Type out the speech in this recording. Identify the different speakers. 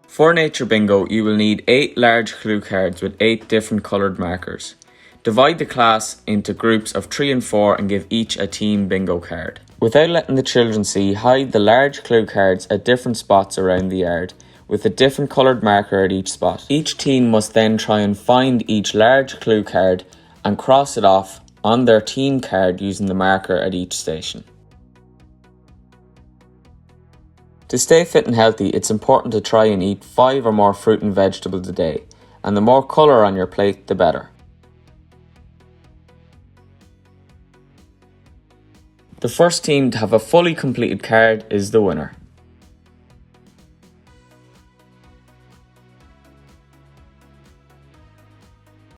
Speaker 1: For Nature Bingo, you will need 8 large clue cards with 8 different coloured markers. Divide the class into groups of 3 and 4 and give each a team bingo card. Without letting the children see, hide the large clue cards at different spots around the yard, with a different coloured marker at each spot. Each team must then try and find each large clue card and cross it off on their team card using the marker at each station. To stay fit and healthy, it's important to try and eat 5 or more fruit and vegetables a day, and the more colour on your plate, the better. The first team to have a fully completed card is the winner.